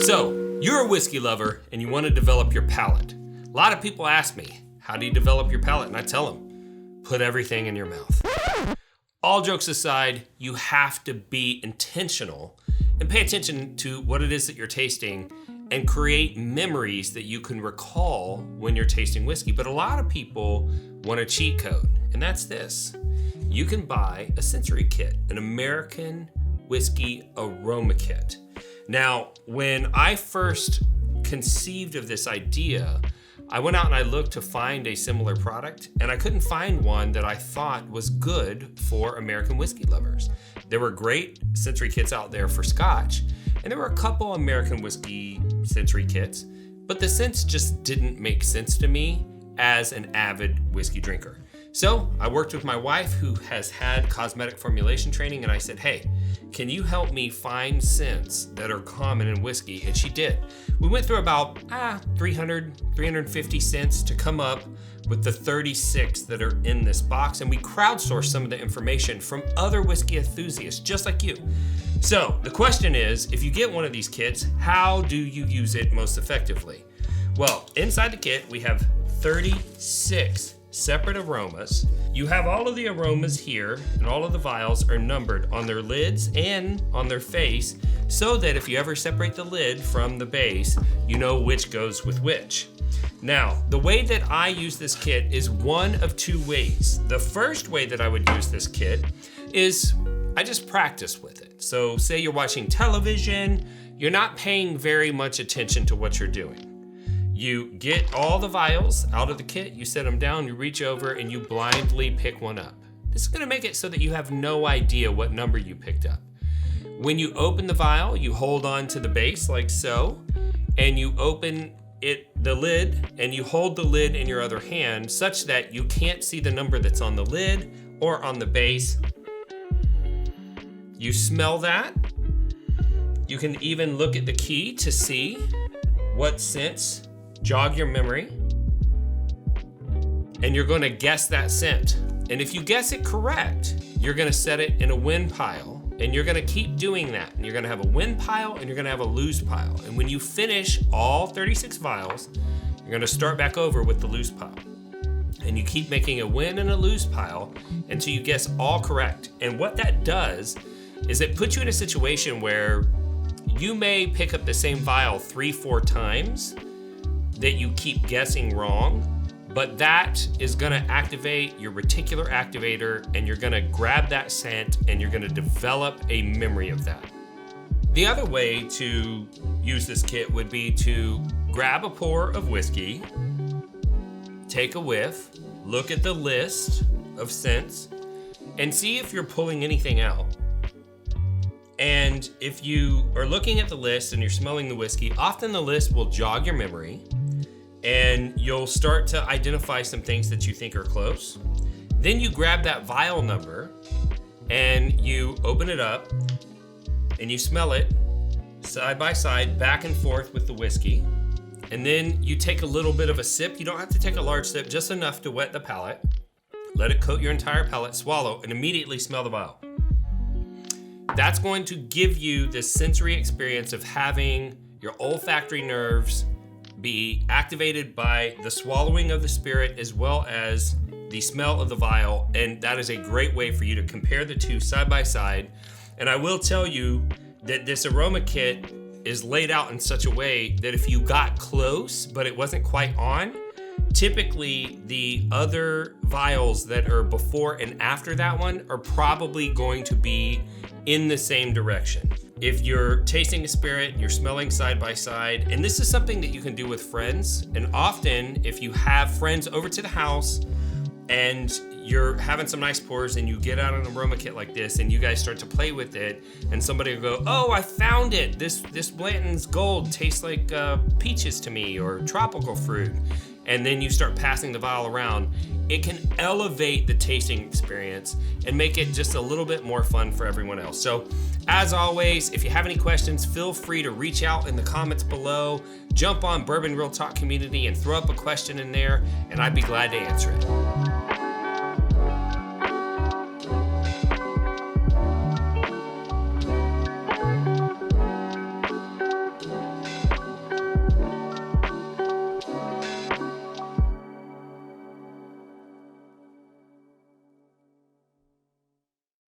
So, you're a whiskey lover and you want to develop your palate. A lot of people ask me, how do you develop your palate? And I tell them, put everything in your mouth. All jokes aside, you have to be intentional and pay attention to what it is that you're tasting and create memories that you can recall when you're tasting whiskey. But a lot of people want a cheat code, and that's this. You can buy a sensory kit, an American Whiskey Aroma Kit. Now, when I first conceived of this idea, I went out and I looked to find a similar product, and I couldn't find one that I thought was good for American whiskey lovers. There were great sensory kits out there for Scotch, and there were a couple American whiskey sensory kits, but the scents just didn't make sense to me as an avid whiskey drinker. So I worked with my wife, who has had cosmetic formulation training, and I said, hey, can you help me find scents that are common in whiskey? And she did. We went through about 350 scents to come up with the 36 that are in this box, and we crowdsourced some of the information from other whiskey enthusiasts just like you. So the question is, if you get one of these kits, how do you use it most effectively? Well, inside the kit, we have 36 separate aromas. You have all of the aromas here, and all of the vials are numbered on their lids and on their face, so that if you ever separate the lid from the base, you know which goes with which. Now, the way that I use this kit is one of two ways. The first way that I would use this kit is I just practice with it. So say you're watching television, you're not paying very much attention to what you're doing. You get all the vials out of the kit, you set them down, you reach over, and you blindly pick one up. This is gonna make it so that you have no idea what number you picked up. When you open the vial, you hold on to the base like so, and you open the lid, and you hold the lid in your other hand such that you can't see the number that's on the lid or on the base. You smell that. You can even look at the key to see what scents jog your memory, and you're going to guess that scent. And if you guess it correct, you're going to set it in a win pile, and you're going to keep doing that. And you're going to have a win pile and you're going to have a lose pile. And when you finish all 36 vials, you're going to start back over with the lose pile. And you keep making a win and a lose pile until you guess all correct. And what that does is it puts you in a situation where you may pick up the same vial 3-4 times that you keep guessing wrong, but that is gonna activate your reticular activator, and you're gonna grab that scent and you're gonna develop a memory of that. The other way to use this kit would be to grab a pour of whiskey, take a whiff, look at the list of scents, and see if you're pulling anything out. And if you are looking at the list and you're smelling the whiskey, often the list will jog your memory, and you'll start to identify some things that you think are close. Then you grab that vial number and you open it up and you smell it side by side, back and forth with the whiskey. And then you take a little bit of a sip. You don't have to take a large sip, just enough to wet the palate. Let it coat your entire palate, swallow, and immediately smell the vial. That's going to give you this sensory experience of having your olfactory nerves be activated by the swallowing of the spirit as well as the smell of the vial, and that is a great way for you to compare the two side by side. And I will tell you that this aroma kit is laid out in such a way that if you got close but it wasn't quite on, typically the other vials that are before and after that one are probably going to be in the same direction. If you're tasting a spirit, you're smelling side by side, and this is something that you can do with friends. And often if you have friends over to the house and you're having some nice pours and you get out an aroma kit like this and you guys start to play with it, and somebody will go, oh, I found it. This Blanton's Gold tastes like peaches to me, or tropical fruit. And then you start passing the vial around. It can elevate the tasting experience and make it just a little bit more fun for everyone else. So as always, if you have any questions, feel free to reach out in the comments below. Jump on Bourbon Real Talk community and throw up a question in there, and I'd be glad to answer it.